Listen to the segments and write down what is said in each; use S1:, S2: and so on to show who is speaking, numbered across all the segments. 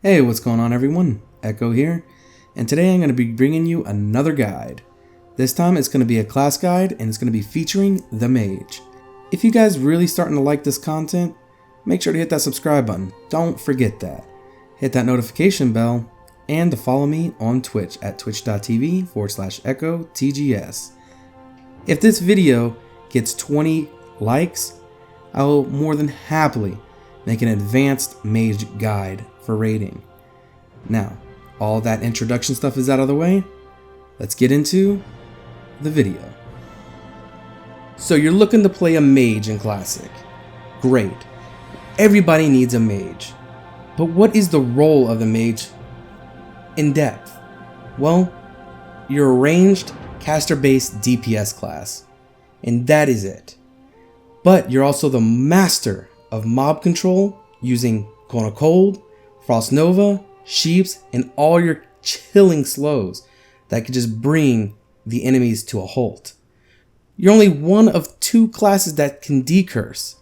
S1: Hey, what's going on everyone? Echo here, and today I'm going to be bringing you another guide. This time it's going to be a class guide and it's going to be featuring the Mage. If you guys really starting to like this content, make sure to hit that subscribe button. Don't forget that. Hit that notification bell and to follow me on Twitch at twitch.tv/EchoTGS. If this video gets 20 likes, I will more than happily make an advanced Mage guide for raiding. Now, all that introduction stuff is out of the way. Let's get into the video. So you're looking to play a Mage in Classic. Great. Everybody needs a Mage. But what is the role of the Mage in depth? Well, you're a ranged, caster-based DPS class, and that is it. But you're also the master of mob control using Cone of Cold, Frost Nova, Sheeps, and all your chilling slows that could just bring the enemies to a halt. You're only one of two classes that can decurse,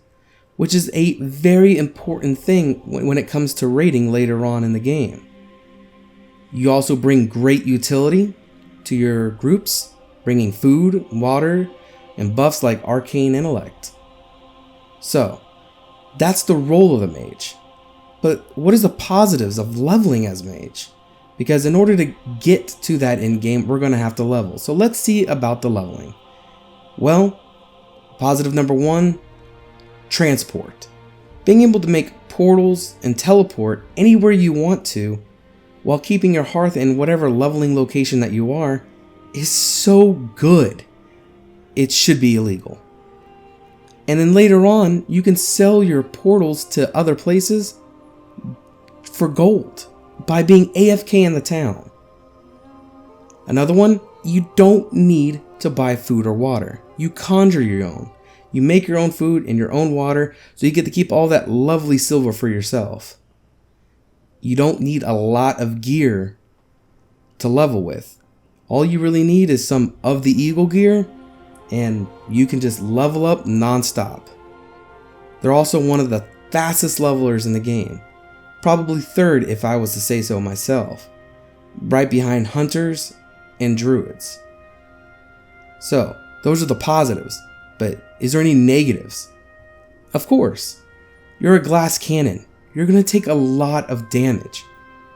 S1: which is a very important thing when it comes to raiding later on in the game. You also bring great utility to your groups, bringing food, water, and buffs like Arcane Intellect. So, that's the role of the Mage. But what is the positives of leveling as Mage? Because in order to get to that end game, we're going to have to level. So let's see about the leveling. Well, positive number one, transport. Being able to make portals and teleport anywhere you want to while keeping your hearth in whatever leveling location that you are is so good. It should be illegal. And then later on, you can sell your portals to other places for gold by being AFK in the town. Another one, you don't need to buy food or water. You conjure your own. You make your own food and your own water, so you get to keep all that lovely silver for yourself. You don't need a lot of gear to level with. All you really need is some of the Eagle gear, and you can just level up non-stop. They're also one of the fastest levelers in the game. Probably third if I was to say so myself. Right behind Hunters and Druids. So, those are the positives. But is there any negatives? Of course. You're a glass cannon. You're going to take a lot of damage.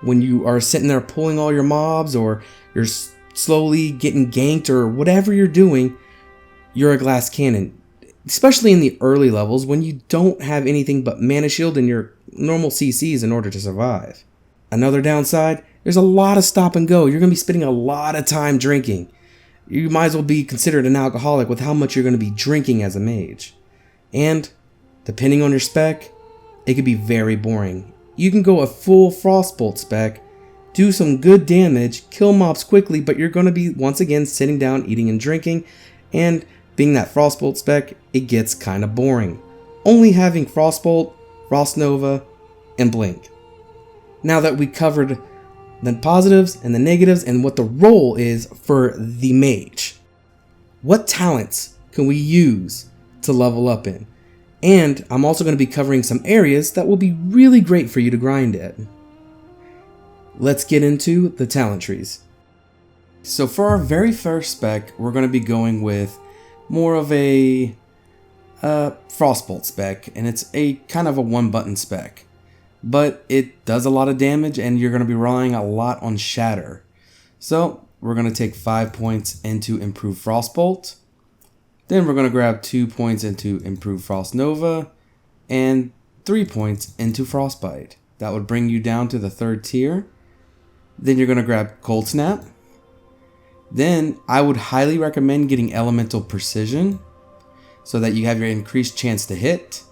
S1: When you are sitting there pulling all your mobs, or you're slowly getting ganked, or whatever you're doing, you're a glass cannon. Especially in the early levels when you don't have anything but mana shield and your normal CCs in order to survive. Another downside, there's a lot of stop and go. You're going to be spending a lot of time drinking. You might as well be considered an alcoholic with how much you're going to be drinking as a Mage. And, depending on your spec, it could be very boring. You can go a full Frostbolt spec, do some good damage, kill mobs quickly, but you're going to be once again sitting down, eating and drinking, and being that Frostbolt spec, it gets kind of boring. Only having Frostbolt, Frost Nova, and Blink. Now that we covered the positives and the negatives and what the role is for the Mage, what talents can we use to level up in? And I'm also going to be covering some areas that will be really great for you to grind at. Let's get into the talent trees. So for our very first spec, we're going to be going with more of a Frostbolt spec, and it's a kind of a one-button spec. But it does a lot of damage, and you're going to be relying a lot on Shatter. So we're going to take 5 points into Improved Frostbolt. Then we're going to grab 2 points into Improved Frost Nova, and 3 points into Frostbite. That would bring you down to the third tier. Then you're going to grab Cold Snap. Then I would highly recommend getting Elemental Precision so that you have your increased chance to hit.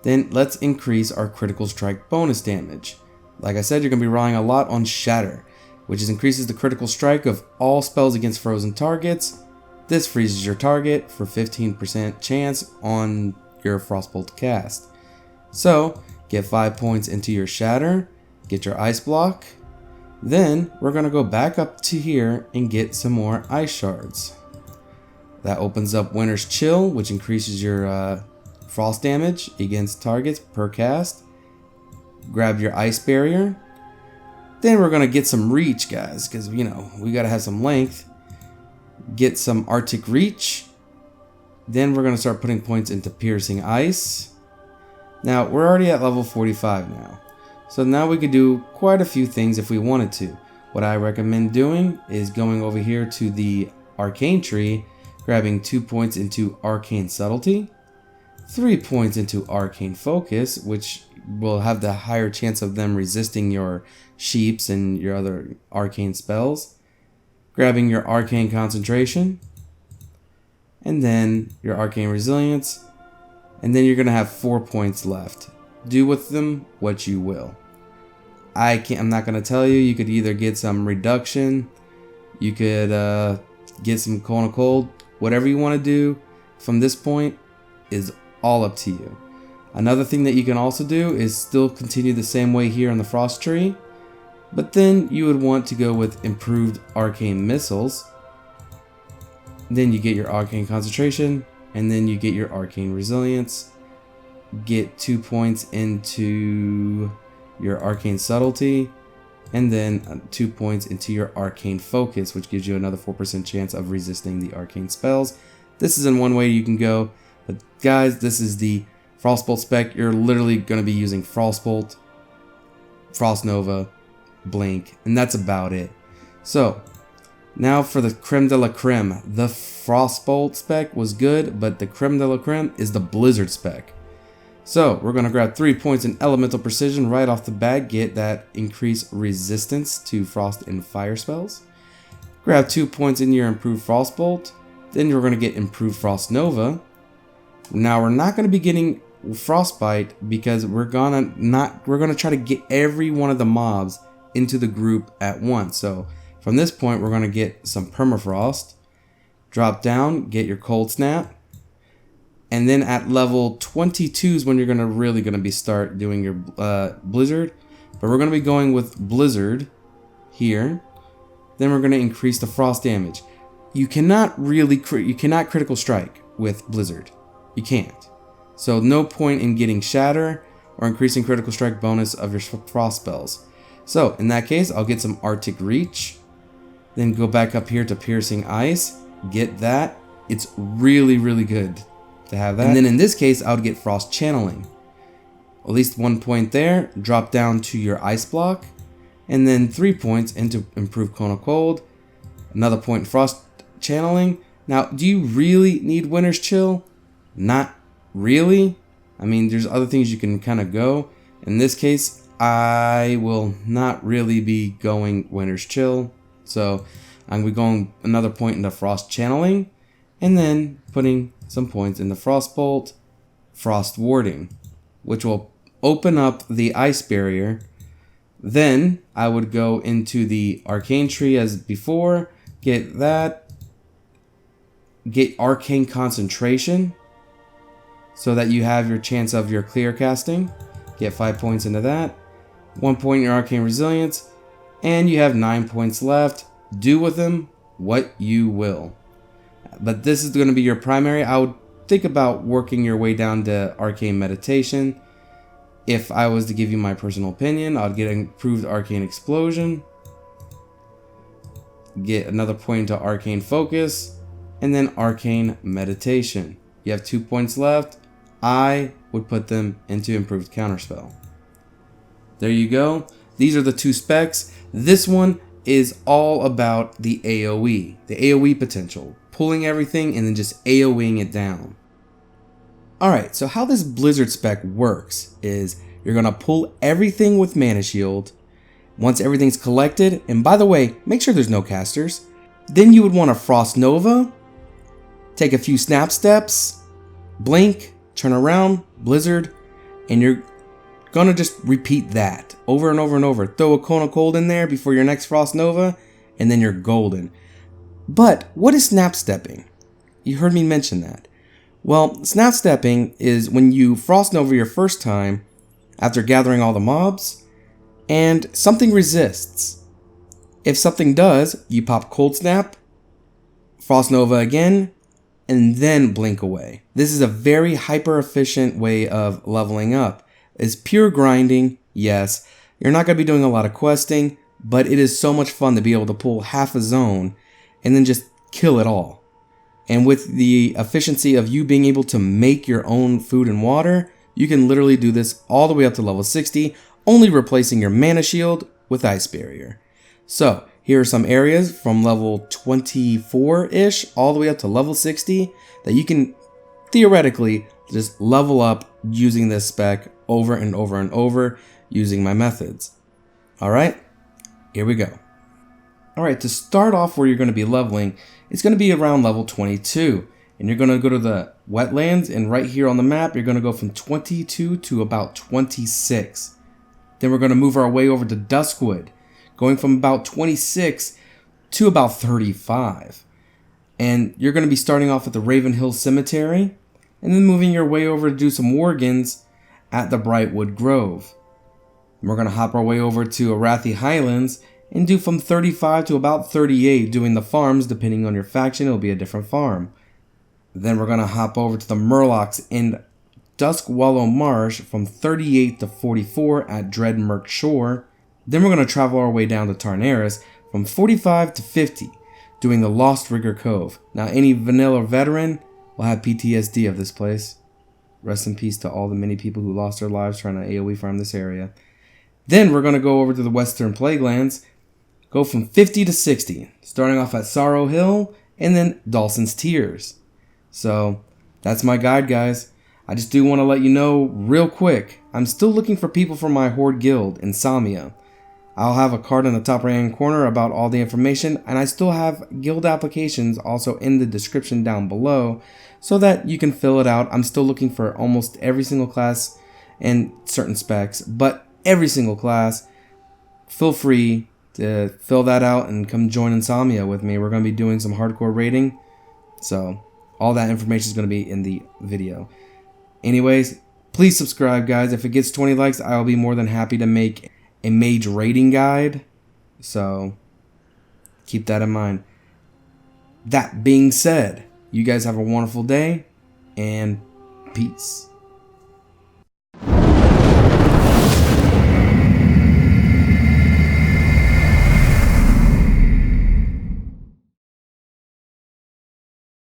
S1: Then let's increase our Critical Strike bonus damage. Like I said, you're going to be relying a lot on Shatter, which increases the critical strike of all spells against frozen targets. This freezes your target for 15% chance on your Frostbolt cast. So get 5 points into your Shatter, get your Ice Block. Then we're going to go back up to here and get some more Ice Shards. That opens up Winter's Chill, which increases your frost damage against targets per cast. Grab your Ice Barrier. Then we're going to get some reach, guys, because, you know, we got to have some length. Get some Arctic reach. Then we're going to start putting points into piercing ice. Now, we're already at level 45 now. So now we could do quite a few things if we wanted to. What I recommend doing is going over here to the arcane tree, grabbing 2 points into arcane subtlety, 3 points into arcane focus, which will have the higher chance of them resisting your sheeps and your other arcane spells, grabbing your arcane concentration, and then your arcane resilience, and then you're going to have 4 points left. Do with them what you will. I'm not going to tell you. You could either get some reduction, you could get some Cone of Cold, whatever you want to do from this point is all up to you. Another thing that you can also do is still continue the same way here on the Frost Tree, but then you would want to go with improved arcane missiles. Then you get your arcane concentration, and then you get your arcane resilience. Get 2 points into your arcane subtlety, and then 2 points into your arcane focus, which gives you another 4% chance of resisting the arcane spells. This is in one way you can go, but guys, this is the Frostbolt spec. You're literally going to be using Frostbolt, Frost Nova, Blink, and that's about it. So now for the creme de la creme. The Frostbolt spec was good, but the creme de la creme is the Blizzard spec. So we're going to grab 3 points in elemental precision right off the bat, get that increased resistance to frost and fire spells. Grab 2 points in your improved Frostbolt. Then you're going to get improved Frost Nova. Now we're not going to be getting Frostbite because we're going to try to get every one of the mobs into the group at once. So from this point we're going to get some permafrost. Drop down, get your cold snap. And then at level 22 is when you're really going to be start doing your blizzard. But we're going to be going with blizzard here. Then we're going to increase the frost damage. You cannot critical strike with blizzard. You can't. So no point in getting shatter or increasing critical strike bonus of your frost spells. So in that case, I'll get some Arctic reach. Then go back up here to piercing ice. Get that. It's really, really good to have that. And then in this case, I would get frost channeling. At least 1 point there. Drop down to your ice block, and then 3 points into improved Cone of Cold. Another point in frost channeling. Now, do you really need Winter's Chill? Not really. I mean, there's other things you can kind of go. In this case, I will not really be going Winter's Chill. So I'm going to be going another point into frost channeling, and then putting some points in the Frostbolt, Frost Warding, which will open up the ice barrier. Then I would go into the arcane tree as before, get that, get arcane concentration so that you have your chance of your clear casting. Get 5 points into that, 1 point in your arcane resilience, and you have 9 points left. Do with them what you will. But this is going to be your primary. I would think about working your way down to arcane meditation. If I was to give you my personal opinion, I'd get improved arcane explosion, get another point into arcane focus, and then arcane meditation. You have 2 points left. I would put them into improved counterspell. There you go. These are the 2 specs. This one is all about the AoE potential. Pulling everything and then just AoEing it down. Alright, so how this Blizzard spec works is you're going to pull everything with Mana Shield. Once everything's collected, and by the way, make sure there's no casters. Then you would want to Frost Nova, take a few snap steps, blink, turn around, Blizzard, and you're going to just repeat that over and over and over. Throw a Cone of Cold in there before your next Frost Nova, and then you're golden. But what is snap stepping? You heard me mention that. Well, snap stepping is when you Frost Nova your first time after gathering all the mobs, and something resists. If something does, you pop Cold Snap, Frost Nova again, and then blink away. This is a very hyper efficient way of leveling up. It's pure grinding, yes. You're not going to be doing a lot of questing, but it is so much fun to be able to pull half a zone and then just kill it all. And with the efficiency of you being able to make your own food and water, you can literally do this all the way up to level 60, only replacing your mana shield with Ice Barrier. So here are some areas from level 24-ish all the way up to level 60 that you can theoretically just level up using this spec over and over and over using my methods. Alright, here we go. Alright, to start off where you're going to be leveling, it's going to be around level 22. And you're going to go to the wetlands, and right here on the map, you're going to go from 22 to about 26. Then we're going to move our way over to Duskwood, going from about 26 to about 35. And you're going to be starting off at the Ravenhill Cemetery, and then moving your way over to do some Worgens at the Brightwood Grove. And we're going to hop our way over to Arathi Highlands and do from 35 to about 38 doing the farms. Depending on your faction, it'll be a different farm. Then we're going to hop over to the Murlocs in Duskwallow Marsh from 38 to 44 at Dreadmurk Shore. Then we're going to travel our way down to Tarnaris from 45 to 50 doing the Lost Rigger Cove. Now any vanilla veteran will have PTSD of this place. Rest in peace to all the many people who lost their lives trying to AoE farm this area. Then we're going to go over to the Western Plaguelands, go from 50 to 60, starting off at Sorrow Hill and then Dawson's Tears. So that's my guide, guys. I just do want to let you know real quick, I'm still looking for people for my Horde guild, Insomnia. I'll have a card in the top right hand corner about all the information, and I still have guild applications also in the description down below so that you can fill it out. I'm still looking for almost every single class and certain specs, but every single class. Feel free to fill that out and come join Insomnia with me. We're going to be doing some hardcore raiding, so all that information is going to be in the video. Anyways, please subscribe, guys. If it gets 20 likes, I'll be more than happy to make a Mage raiding guide. So keep that in mind. That being said, you guys have a wonderful day and peace.